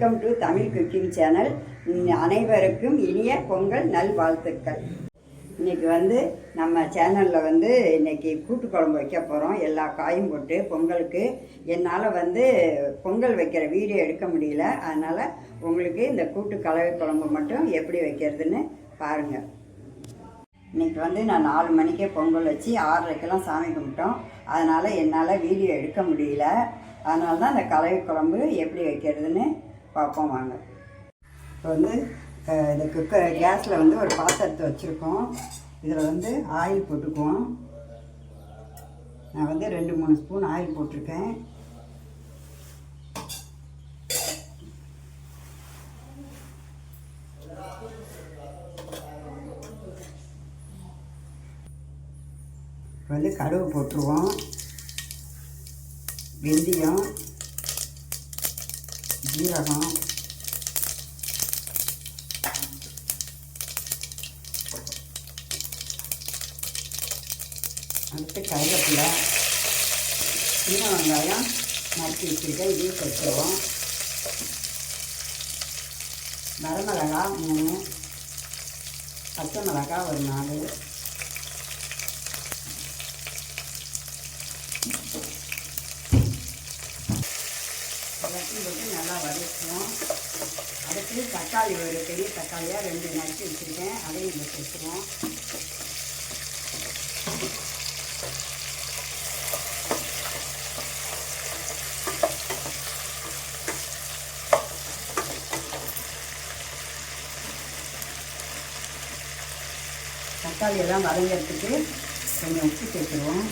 Welcome to Tamil cooking channel. அனைவருக்கும் இனிய பொங்கல் நல்வாழ்த்துக்கள். இன்றைக்கி நம்ம சேனலில் இன்றைக்கி கூட்டு குழம்பு வைக்க போகிறோம். எல்லா காயும் போட்டு பொங்கலுக்கு. என்னால் பொங்கல் வைக்கிற வீடியோ எடுக்க முடியல. அதனால் உங்களுக்கு இந்த கூட்டு கலவை குழம்பு மட்டும் எப்படி வைக்கிறதுன்னு பாருங்கள். இன்றைக்கி நான் 4 மணிக்கே பொங்கல் வச்சு 6:30க்கெல்லாம் சாமி கும்பிட்டோம். அதனால் என்னால் வீடியோ எடுக்க முடியல. அதனால தான் இந்த கலவை குழம்பு எப்படி வைக்கிறதுன்னு பார்ப்போம் வாங்க. இப்போ இந்த கேஸில் ஒரு பாத்திரத்தை வச்சுருக்கோம். இதில் ஆயில் போட்டுக்குவோம். நான் 2-3 ஸ்பூன் ஆயில் போட்டிருக்கேன். கடுகு போட்டுருவோம். வெந்தயம், ஜீரகம், அடுத்து கருவேப்பிலை, சின்ன வெங்காயம் நறுக்கி வச்சுருக்கேன். இதையும் வச்சுருவோம். வரமிளகா 3, பச்சை மிளகா ஒரு 4, எல்லாத்தையும் போட்டு நல்லா வதக்குவோம். அடுத்து தக்காளி ஒரு பெரிய தக்காளியாக 2 நறுக்கி வச்சுருக்கேன். அதையும் இங்கே சேர்த்துருவோம். தக்காளி எல்லாம் வதங்கிறதுக்கு கொஞ்சம் உப்பு சேர்த்துருவோம்.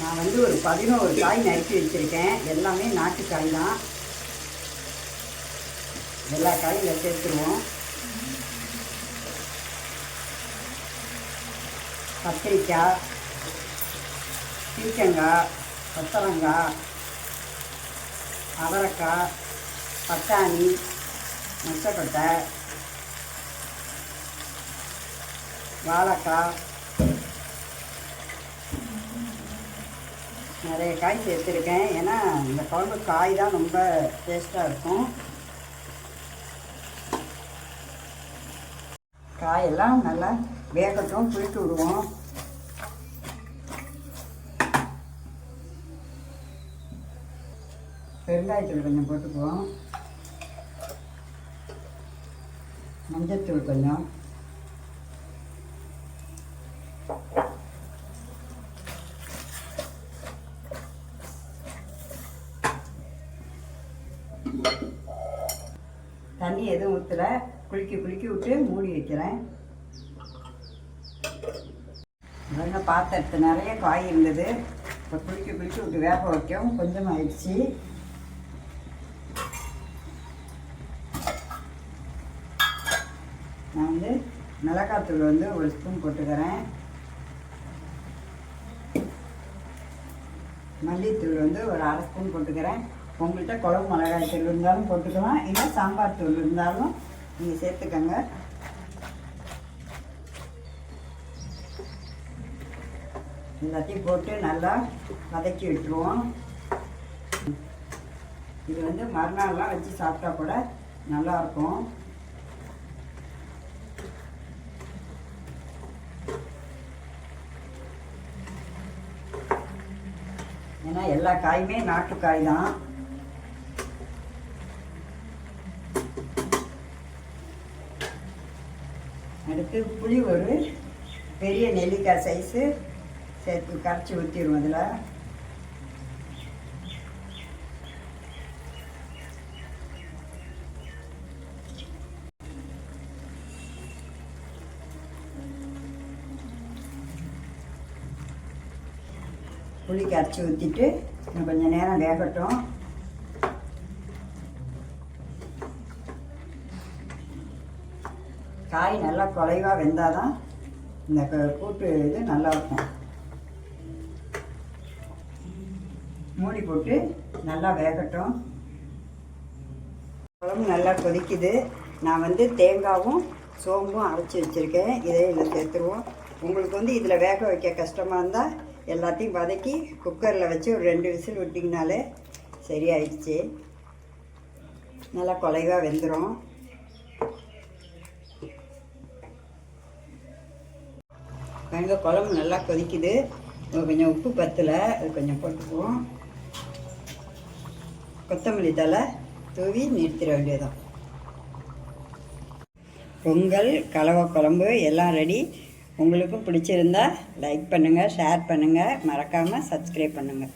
நான் ஒரு 11 காய் நறுக்கி வச்சுருக்கேன். எல்லாமே நாட்டுக்காய் தான். எல்லா காயும் இதில் சேர்த்துருவோம். கத்திரிக்காய், பீர்க்கங்காய், கொத்தவரங்காய், அவரைக்காய், பட்டாணி, மொச்சக்கொட்டை, வாழைக்காய், நிறைய காய் சேர்த்துருக்கேன். ஏன்னா இந்த குழம்பு காய் தான் ரொம்ப டேஸ்ட்டாக இருக்கும். காயெல்லாம் நல்லா வேகட்டும், புளித்து விடுவோம். பெருங்காயத்தூள் கொஞ்சம் போட்டுக்குவோம். மஞ்சத்தூள் கொஞ்சம், தண்ணி எதுவும் ஊற்றல. குலுக்கி விட்டு மூடி வைக்கிறேன். பாத்திரத்து நிறைய காய் இருந்தது. இப்போ குலுக்கி விட்டு வேக வைக்கவும் கொஞ்சம் ஆயிடுச்சு. நான் மிளகாத்தூள் 1 ஸ்பூன் போட்டுக்கிறேன். மல்லித்தூள் ஒரு 1/2 ஸ்பூன் போட்டுக்கிறேன். உங்கள்கிட்ட குழம்பு மிளகாய் தூள் இருந்தாலும் போட்டுக்கலாம், இல்லை சாம்பார் தூள் இருந்தாலும் நீங்கள் சேர்த்துக்கங்க. எல்லாத்தையும் போட்டு நல்லா வதக்கி விட்டுருவோம். இது மறுநாள்லாம் வச்சு சாப்பிட்டா கூட நல்லாயிருக்கும். ஏன்னா எல்லா காயுமே நாட்டுக்காய் தான். அடுத்து புளி ஒரு பெரிய நெல்லிக்காய் சைஸு சேர்த்து கரைச்சி ஊற்றிடுவோம். அதில் புளி கரைச்சி ஊற்றிட்டு கொஞ்சம் நேரம் வேகட்டும். காய் நல்லா குறைவாக வெந்தால் தான் இந்த கூட்டு இது நல்லாயிருக்கும். மூடி போட்டு நல்லா வேகட்டும். குழம்பு நல்லா கொதிக்குது. நான் வந்து தேங்காயும் சோம்பும் அரைச்சி வச்சுருக்கேன். இதை இதில் சேர்த்துருவோம். உங்களுக்கு வந்து இதில் வேக வைக்க கஷ்டமாக இருந்தால் எல்லாத்தையும் வதக்கி குக்கரில் வச்சு ஒரு 2 விசில் விட்டிங்கனாலே சரியாயிடுச்சு. நல்லா குலைவாக வெந்துடும். வெங்காய குழம்பு நல்லா கொதிக்குது. கொஞ்சம் உப்பு பத்தலை, அது கொஞ்சம் போட்டுக்குவோம். கொத்தமல்லி தழை தூவி நிறுத்திட வேண்டியதான். பொங்கல் கலவை குழம்பு எல்லாம் ரெடி. உங்களுக்கும் பிடிச்சிருந்தா லைக் பண்ணுங்கள், ஷேர் பண்ணுங்கள், மறக்காமல் சப்ஸ்கிரைப் பண்ணுங்கள்.